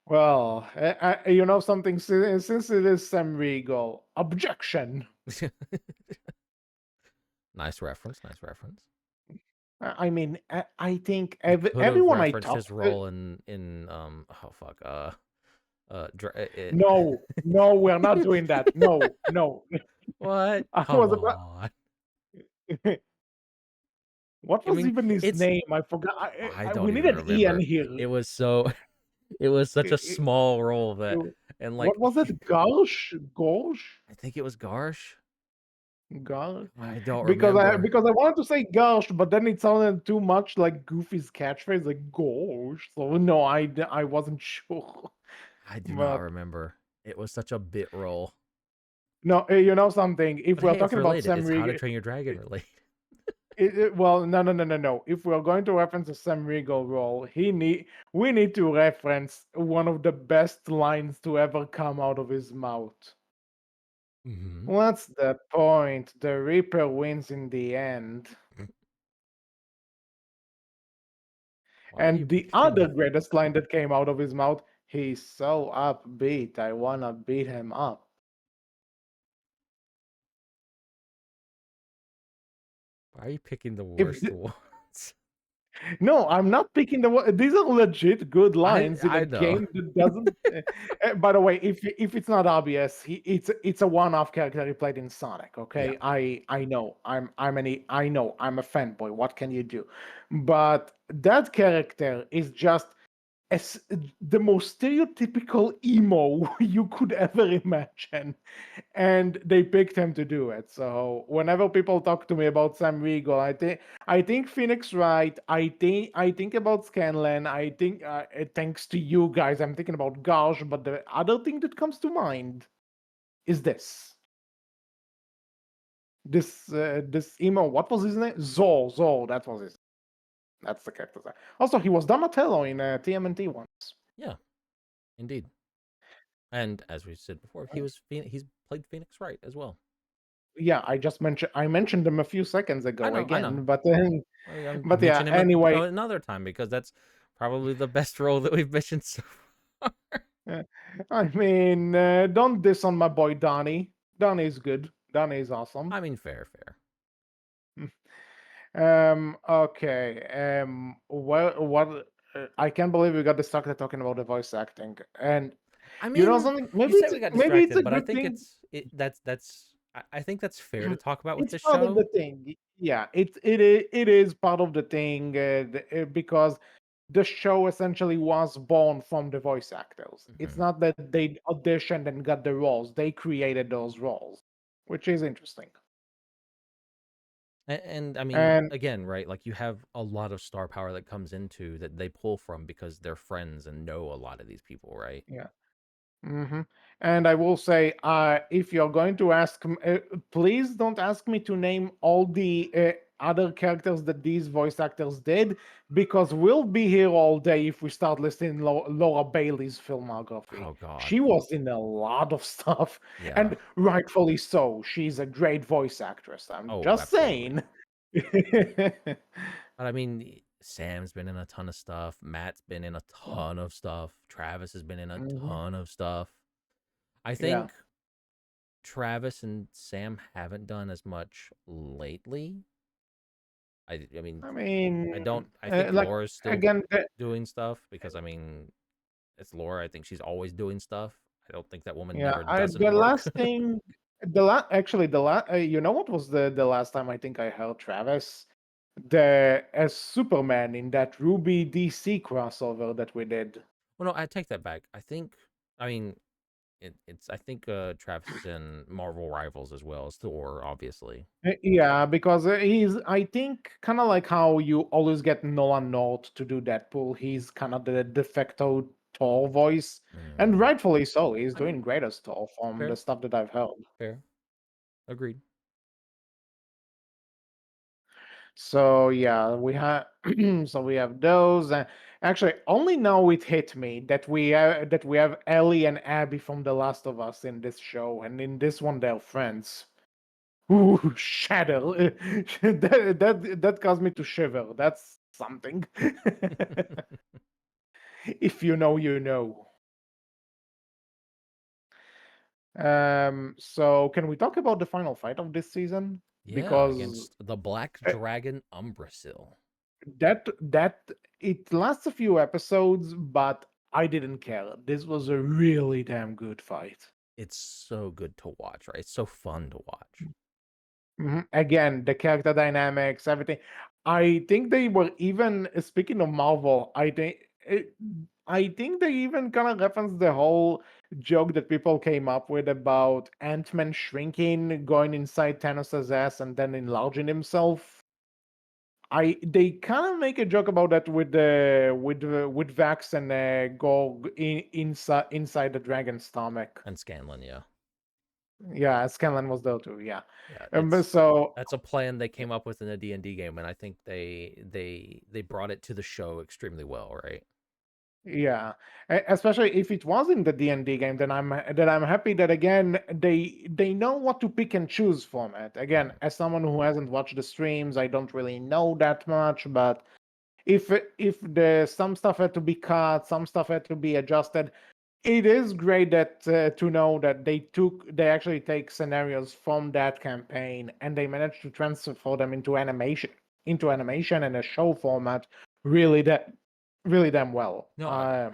well, something. Since it is Sam Riegel, objection. Nice reference. Nice reference. I mean, I think You could have everyone I referenced talk his to. role in oh fuck it. No, no, we're not doing that. No, no. What? I Come was about. on. What I was mean, even his it's name? I forgot. I We don't need even an Ian remember. here. It was so it was such a I- small role I- that and what like was it? Garsh? Gorsh? I think it was Garsh. Garsh? I don't Because remember. I wanted to say Garsh, but then it sounded too much like Goofy's catchphrase, like Gorsh. So no, I wasn't sure. I do not But remember. It was such a bit role. no, you know something. If But we're hey, it's talking about related. Sam It's How to Riegel, Train Your Dragon related. well, no, no, no, no, no. If we're going to reference a Sam Riegel role, we need to reference one of the best lines to ever come out of his mouth. Mm-hmm. What's the point? The Reaper wins in the end. Why are you And the picking other the? greatest line that came out of his mouth, he's so upbeat, I wanna beat him up. Why are you picking the If worst ones? No, I'm not picking these are legit good I lines in a I know. game that doesn't. By the way, if it's not obvious, it's a one-off character he played in Sonic. Yeah. Okay, I know I know I'm a fanboy. What can you do? But that character is just as the most stereotypical emo you could ever imagine, and they picked him to do it. So whenever people talk to me about Sam Riegel, I think Phoenix Wright. I think about Scanlan. I think thanks to you guys, I'm thinking about Gauge. But the other thing that comes to mind is this emo. What was his name? Zor. Zor. That was his. That's the character. Also, he was Donatello in TMNT once. Yeah. Indeed. And as we said before, he's played Phoenix Wright as well. Yeah, I mentioned them a few seconds I ago know. I know. again, but then, I'm but yeah. mention him Anyway, another time because that's probably the best role that we've mentioned so far. uh, I mean, don't diss on my boy Donnie. Donnie's good. Donnie's awesome. I mean, fair. Okay. What? I can't believe we got distracted talking about the voice acting. And I you know mean, something? you say we got Maybe it's a distracted, but I good think thing. I think that's fair to talk about with It's this part of the show. thing. Yeah, it is part of the thing because the show essentially was born from the voice actors. It's Hmm. not that they auditioned and got the roles; they created those roles, which is interesting. And I mean, And again, right? Like you have a lot of star power that comes into that they pull from because they're friends and know a lot of these people, right? yeah. And I will say, if you're going to please don't ask me to name all the other characters that these voice actors did, because we'll be here all day if we start listing Laura Bailey's filmography. Oh God, She was in a lot of stuff, yeah. and rightfully so. She's a great voice actress. I'm Oh, just absolutely. saying. But I mean, Sam's been in a ton of stuff. Matt's been in a ton of stuff. Travis has been in a Mhm. ton of stuff. I Yeah. think Travis and Sam haven't done as much lately. I mean, I mean, I don't. I think like Laura's still again, doing stuff because I mean, it's Laura. I think she's always doing stuff. I don't think that woman yeah, never I doesn't the work. last thing, actually the last, you know what was the last time I think I heard Travis, the as Superman in that Ruby DC crossover that we did. Well, no, I take that back. I think. I mean, it's. I think Travis is in Marvel Rivals as well as Thor, obviously. Yeah, because he's, I think, kind of like how you always get Nolan North to do Deadpool. He's kind of the de facto Thor voice, and Mm, rightfully so. He's I mean, doing great as Thor from the fair, stuff that I've heard. fair, agreed. So yeah, we have so we have those. Actually, only now it hit me that we have Ellie and Abby from The Last of Us in this show, and in this one they're friends. Ooh, Shadow. That caused me to shiver. That's something. If you know, you know. So can we talk about the final fight of this season? Yeah, Because against the Black uh, Dragon Umbrasil. that it lasts a few episodes, but I didn't care. This was a really damn good fight. It's so good to watch, right? It's so fun to watch. Again, the character dynamics, everything. I think they were even speaking of Marvel. I think they even kind of referenced the whole joke that people came up with about Ant-Man shrinking, going inside Thanos' ass, and then enlarging himself. They kind of make a joke about that with Vax and Gorg inside the dragon's stomach. And Scanlan, yeah. Yeah, Scanlan was there too. Yeah, Yeah, but it's so that's a plan they came up with in a D&D game and I think they brought it to the show extremely well, right? Yeah, especially if it was in the D&D game, then I'm happy that again they know what to pick and choose from it. Again, Mhm. as someone who hasn't watched the streams, I don't really know that much, but if the some stuff had to be cut, some stuff had to be adjusted, it is great that to know that they actually take scenarios from that campaign and they managed to transfer them into animation and a show format really that really damn well. No,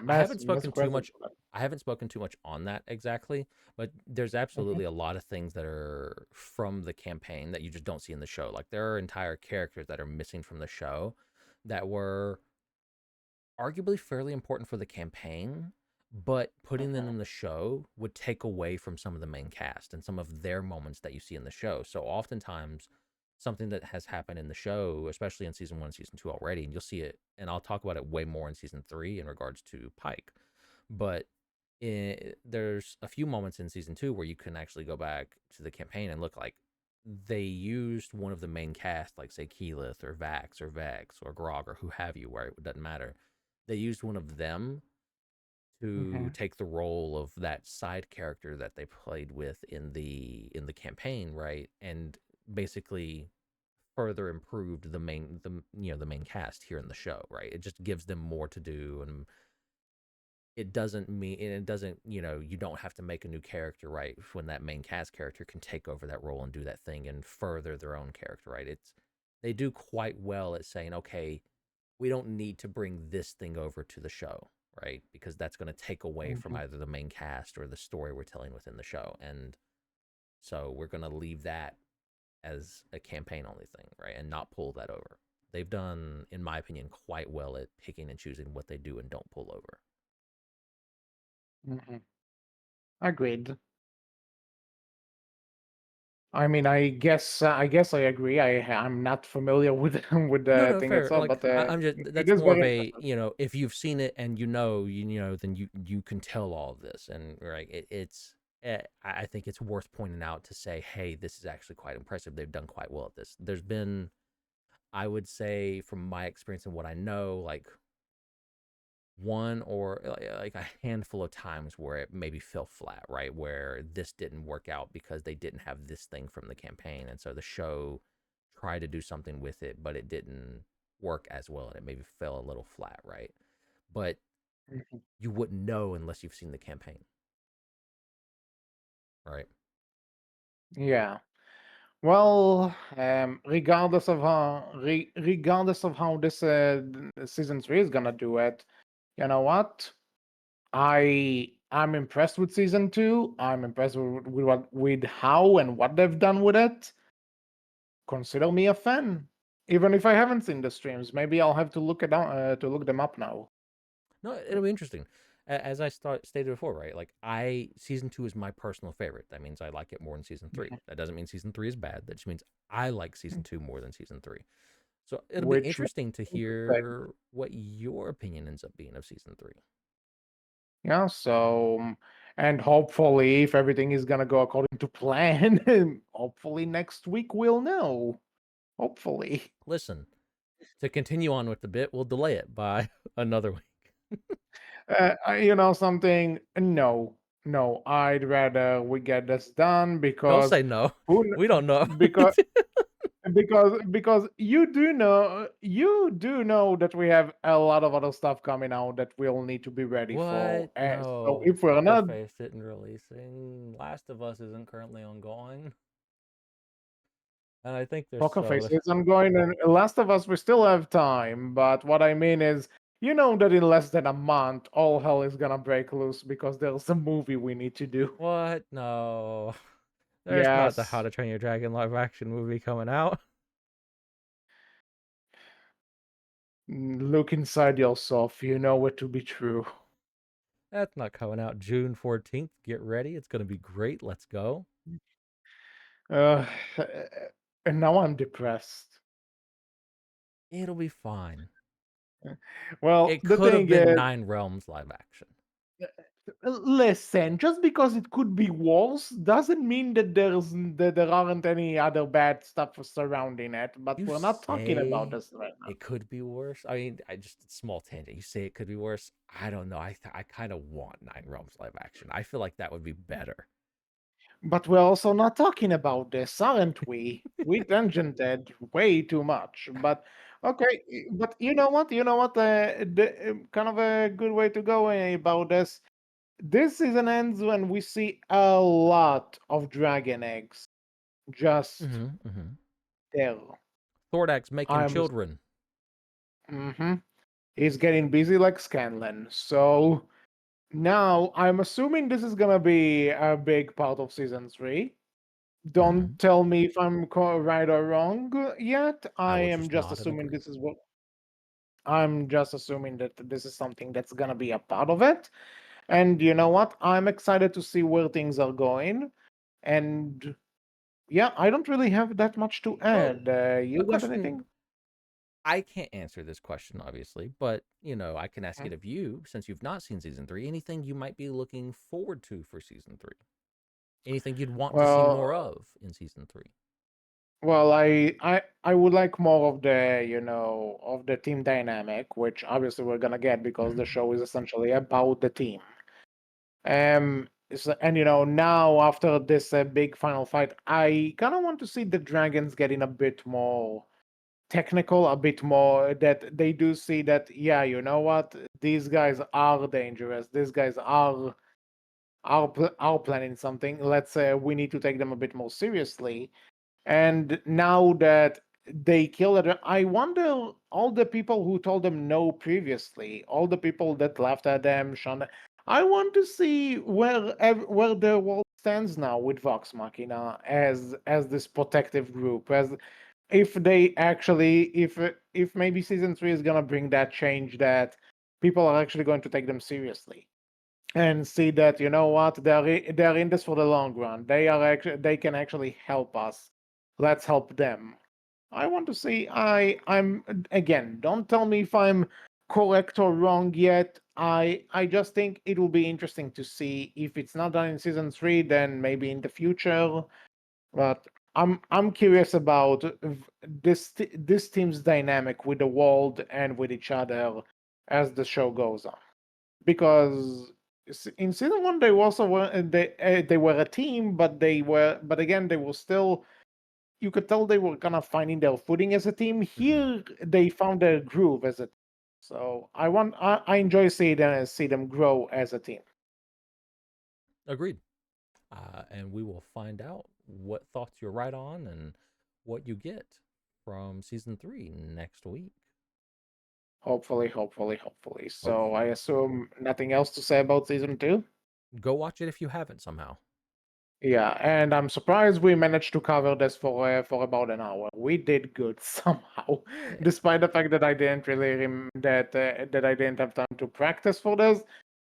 I haven't Massive spoken too credit much. for that. I haven't spoken too much on that exactly, but there's Mhm, absolutely a lot of things that are from the campaign that you just don't see in the show. Like there are entire characters that are missing from the show that were arguably fairly important for the campaign, but putting them mhm, in the show would take away from some of the main cast and some of their moments that you see in the show. So oftentimes something that has happened in the show, especially in season 1 and season 2 already, and you'll see it and I'll talk about it way more in season 3 in regards to Pike. But there's a few moments in season 2 where you can actually go back to the campaign and look like they used one of the main cast, like say Keyleth or Vax or Vex or Grog or who have you, where it doesn't matter. They used one of them to mhm, take the role of that side character that they played with in the campaign, right? And basically further improved the main cast here in the show, right? It just gives them more to do, and it doesn't, you don't have to make a new character, right? When that main cast character can take over that role and do that thing and further their own character, right? They do quite well at saying, okay, we don't need to bring this thing over to the show, right? Because that's going to take away from mhm, either the main cast or the story we're telling within the show. And so we're going to leave that as a campaign only thing, right? And not pull that over. They've done, in my opinion, quite well at picking and choosing what they do and don't pull over. mhm. Agreed. I mean, I guess I agree. I'm not familiar with with No, the no, thing fair. itself, Like but I'm just it that's is more very of a, impressive. if you've seen it and then you can tell all of this, and right, it's I think it's worth pointing out to say, hey, this is actually quite impressive. They've done quite well at this. There's been, I would say, from my experience and what I know, like one or like a handful of times where it maybe fell flat, right? Where this didn't work out because they didn't have this thing from the campaign. And so the show tried to do something with it, but it didn't work as well. And it maybe fell a little flat, right? But Mhm. you wouldn't know unless you've seen the campaign, right? Yeah. Well, regardless of how this season 3 is gonna do it, you know what? I'm impressed with season 2. I'm impressed with how and what they've done with it. Consider me a fan, even if I haven't seen the streams. Maybe I'll have to to look them up now. No, it'll be interesting. As stated before, right? Like season 2 is my personal favorite. That means I like it more than season 3. Mhm. That doesn't mean season 3 is bad. That just means I like season 2 more than season 3. So it'll be Which interesting to interesting. hear what your opinion ends up being of season 3. Yeah, so and hopefully if everything is gonna go according to plan, hopefully next week we'll know. Hopefully. Listen, to continue on with the bit, we'll delay it by another week. You know something? No. No, I'd rather we get this done Don't because say no. who We don't know. because because you do know that we have a lot of other stuff coming out that we'll need to be ready for. What? So No. if we're Poker not Face didn't releasing. Last of Us isn't currently ongoing. And I think there's Poker so Face is ongoing and Last of Us, we still have time. But what I mean is, you know that in less than a month, all hell is gonna break loose because there's a movie we need to do. what? No. There's not the How Yes, to Train Your Dragon live action movie coming out. look inside yourself. You know it to be true. That's not coming out June 14th. Get ready. It's going to be great. Let's go. Uh, and now I'm depressed. It'll be fine. Well, It the could have thing been is, Nine Realms live action. Listen, just because it could be worse doesn't mean that there aren't any other bad stuff surrounding it. But You we're not talking about say this right now. it could be worse. I mean, I just small tangent. You say it could be worse. I don't know. I kind of want Nine Realms live action. I feel like that would be better. But we're also not talking about this, aren't we? We tangented way too much. But okay, but you know what? You know what? Kind of a good way to go about this. This season ends when we see a lot of dragon eggs just Mm-hmm. there. Thordax making I'm. children. hmm He's getting busy like Scanlan. So now I'm assuming this is gonna be a big part of season three. Mm-hmm. Don't tell me if I'm right or wrong yet. I I will am just just nod and assuming agree. this is what I'm just assuming that this is something that's gonna be a part of it. And you know what? I'm excited to see where things are going. And yeah, I don't really have that much to Well, add. a You got question anything? I can't answer this question, obviously, but I can ask Hmm? it of you since you've not seen season three. Anything you might be looking forward to for season three? Anything you'd want to see more Well, of in season three? I would like more of the of the team dynamic, which obviously we're gonna get because the show is essentially about the team. And now after this big final fight, I kind of want to see the dragons getting a bit more technical, a bit more that they do see that, yeah, you know what, these guys are dangerous. These guys are planning something. Let's say we need to take them a bit more seriously. And now that they killed it, I wonder all the people who told them no previously, all the people that laughed at them, Sean. I want to see where the world stands now with Vox Machina as this protective group, as if they actually if maybe season three is gonna bring that change that people are actually going to take them seriously and see that you know what they're in this for the long run. They can actually help us. Let's help them. I want to see. I'm again. Don't tell me if I'm correct or wrong yet. I just think it will be interesting to see if it's not done in season three, then maybe in the future. But I'm curious about this team's dynamic with the world and with each other as the show goes on because in season one they also were they were a team, but again they were still you could tell they were kind of finding their footing as a team. Mm-hmm. Here they found their groove as a team. So I enjoy see them grow as a team. Agreed. And we will find out what thoughts you're right on and what you get from season three next week. Hopefully. So I Hopefully. assume nothing else to say about season two. Go watch it if you haven't somehow. Yeah, and I'm surprised we managed to cover this for about an hour. We did good somehow, Yeah. despite the fact that I didn't really that I didn't have time to practice for this.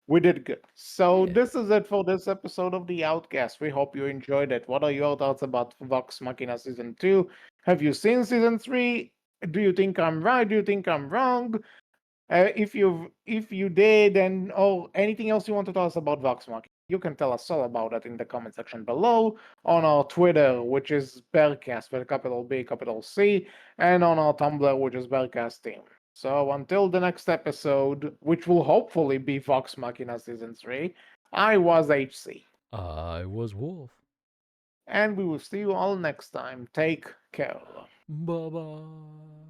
We did good. So Yeah. this is it for this episode of the Outcast. We hope you enjoyed it. What are your thoughts about Vox Machina season two? Have you seen season three? Do you think I'm right? Do you think I'm wrong? If you did, and or anything else you want to tell us about Vox Machina, you can tell us all about it in the comment section below on our Twitter, which is Berkcast with a capital B, capital C, and on our Tumblr, which is Berkcast Team. So until the next episode, which will hopefully be Vox Machina season three, I was HC, I was Wolf. and we will see you all next time. Take care. Bye bye.